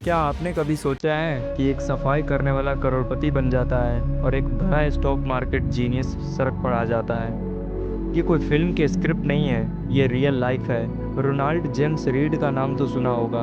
क्या आपने कभी सोचा है कि एक सफाई करने वाला करोड़पति बन जाता है और एक बड़ा स्टॉक मार्केट जीनियस सड़क पर आ जाता है। ये कोई फिल्म के स्क्रिप्ट नहीं है, ये रियल लाइफ है। रोनाल्ड जेम्स रीड का नाम तो सुना होगा।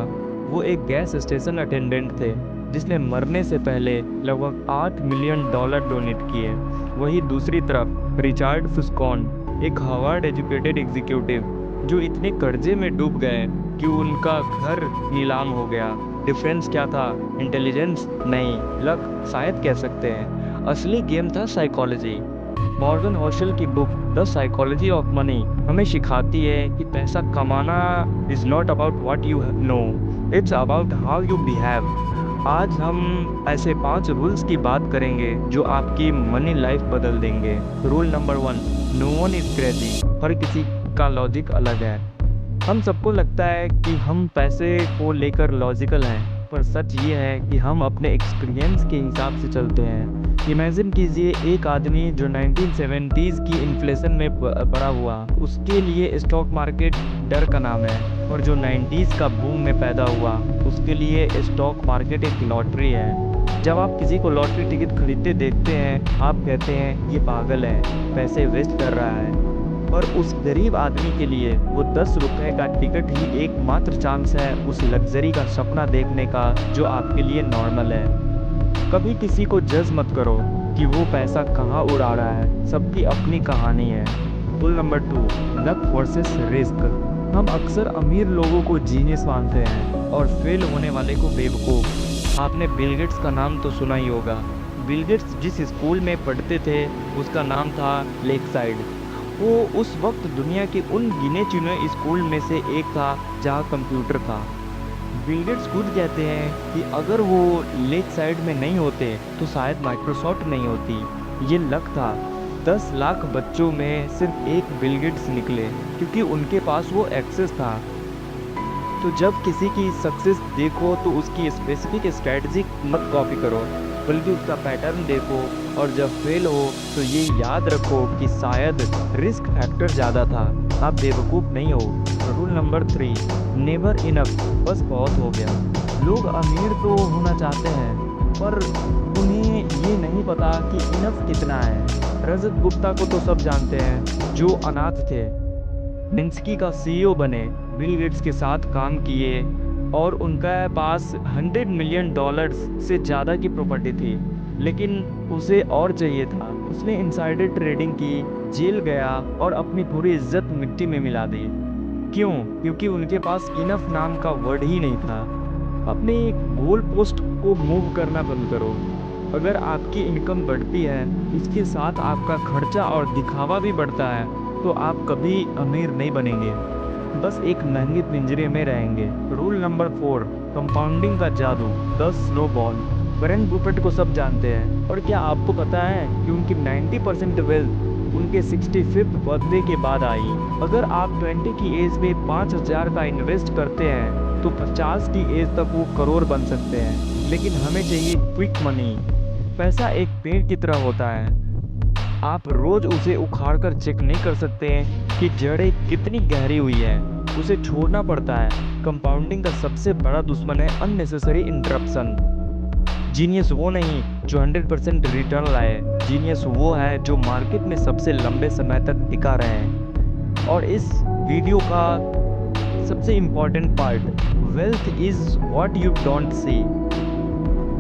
वो एक गैस स्टेशन अटेंडेंट थे जिसने मरने से पहले लगभग $8 मिलियन डोनेट किए। वही दूसरी तरफ रिचार्ड फुस्कॉन, एक हार्वर्ड एजुकेटेड एग्जीक्यूटिव जो इतने कर्जे में डूब गए कि उनका घर नीलाम हो गया। डिफरेंस क्या था? इंटेलिजेंस नहीं, लक शायद कह सकते हैं। असली गेम था साइकोलॉजी। मॉर्गन होशल की book the psychology of money हमें सिखाती है कि पैसा कमाना is not about what you know, it's about how you behave. आज हम ऐसे 5 रूल्स की बात करेंगे जो आपकी मनी लाइफ बदल देंगे। Rule number 1, no one is crazy. हर किसी का लॉजिक अलग है। हम सबको लगता है कि हम पैसे को लेकर लॉजिकल हैं, पर सच ये है कि हम अपने एक्सपीरियंस के हिसाब से चलते हैं। इमेजिन कीजिए एक आदमी जो 1970s की इन्फ्लेशन में बड़ा हुआ, उसके लिए स्टॉक मार्केट डर का नाम है, और जो 90s का बूम में पैदा हुआ उसके लिए स्टॉक मार्केट एक लॉटरी है। जब आप किसी को लॉटरी टिकट खरीदते देखते हैं, आप कहते हैं ये पागल है, पैसे वेस्ट कर रहा है। और उस गरीब आदमी के लिए वो 10 रुपए का टिकट ही एकमात्र चांस है उस लग्जरी का सपना देखने का जो आपके लिए नॉर्मल है। कभी किसी को जज मत करो कि वो पैसा कहाँ उड़ा रहा है, सबकी अपनी कहानी है। Rule number 2, luck versus risk. हम अक्सर अमीर लोगों को जीनियस मानते हैं और फेल होने वाले को बेवकूफ़। आपने बिल गेट्स का नाम तो सुना ही होगा। बिल गेट्स जिस स्कूल में पढ़ते थे उसका नाम था लेकसाइड। वो उस वक्त दुनिया के उन गिने चुने स्कूल में से एक था जहाँ कंप्यूटर था। बिल गेट्स खुद कहते हैं कि अगर वो लेक साइड में नहीं होते तो शायद माइक्रोसॉफ्ट नहीं होती। ये लक था। 10 लाख बच्चों में सिर्फ एक बिल गेट्स निकले क्योंकि उनके पास वो एक्सेस था। तो जब किसी की सक्सेस देखो तो उसकी स्पेसिफिक स्ट्रैटेजी मत कॉपी करो, बल्कि उसका पैटर्न देखो, और जब फेल हो तो ये याद रखो कि शायद रिस्क फैक्टर ज़्यादा था, आप बेवकूफ़ नहीं हो। Rule number 3, never enough. बस बहुत हो गया। लोग अमीर तो होना चाहते हैं पर उन्हें ये नहीं पता कि इनफ कितना है। रजत गुप्ता को तो सब जानते हैं जो अनाथ थे, मिन्स्की का सीईओ बने, बिल गेट्स के साथ काम किए और उनका पास $100 मिलियन से ज़्यादा की प्रॉपर्टी थी, लेकिन उसे और चाहिए था। उसने इनसाइडर ट्रेडिंग की, जेल गया और अपनी पूरी इज्जत मिट्टी में मिला दी। क्यों? क्योंकि उनके पास इनफ नाम का वर्ड ही नहीं था। अपने गोल पोस्ट को मूव करना बंद करो। अगर आपकी इनकम बढ़ती है, इसके साथ आपका खर्चा और दिखावा भी बढ़ता है, तो आप कभी अमीर नहीं बनेंगे, बस एक महंगे पिंजरे में रहेंगे। रूल नंबर 4, कंपाउंडिंग का जादू, द स्नोबॉल। वॉरेन बफेट को सब जानते हैं, और क्या आपको पता है कि उनकी 90% वेल्थ उनके 65th बर्थडे के बाद आई। अगर आप 20 की एज में 5,000 का इन्वेस्ट करते हैं तो 50 की एज तक वो करोड़ बन सकते हैं। लेकिन हमें चाहिए क्विक मनी। पैसा एक पेड़ की तरह होता है, आप रोज उसे उखाड़ कर चेक नहीं कर सकते हैं कि जड़ें कितनी गहरी हुई है, उसे छोड़ना पड़ता है। कंपाउंडिंग का सबसे बड़ा दुश्मन है अननेसेसरी इंटरप्शन। जीनियस वो नहीं जो 100% रिटर्न लाए, जीनियस वो है जो मार्केट में सबसे लंबे समय तक टिका रहे। और इस वीडियो का सबसे important part, wealth is what you don't see.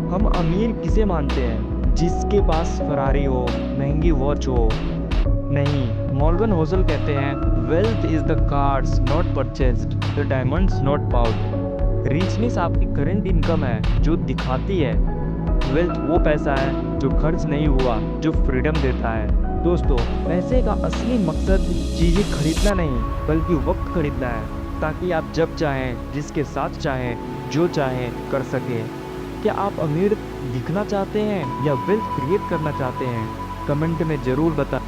हम अमीर किसे मानते हैं? जिसके पास फरारी हो, महंगी वॉच हो। नहीं, मॉर्गन होसल कहते हैं wealth is the cars not purchased, the diamonds not bought. Richness आपकी करंट इनकम है जो दिखाती है, वेल्थ वो पैसा है जो खर्च नहीं हुआ, जो फ्रीडम देता है। दोस्तों, पैसे का असली मकसद चीज़ें खरीदना नहीं बल्कि वक्त खरीदना है, ताकि आप जब चाहें, जिसके साथ चाहें, जो चाहें कर सकें। क्या आप अमीर दिखना चाहते हैं या वेल्थ क्रिएट करना चाहते हैं? कमेंट में ज़रूर बताएं।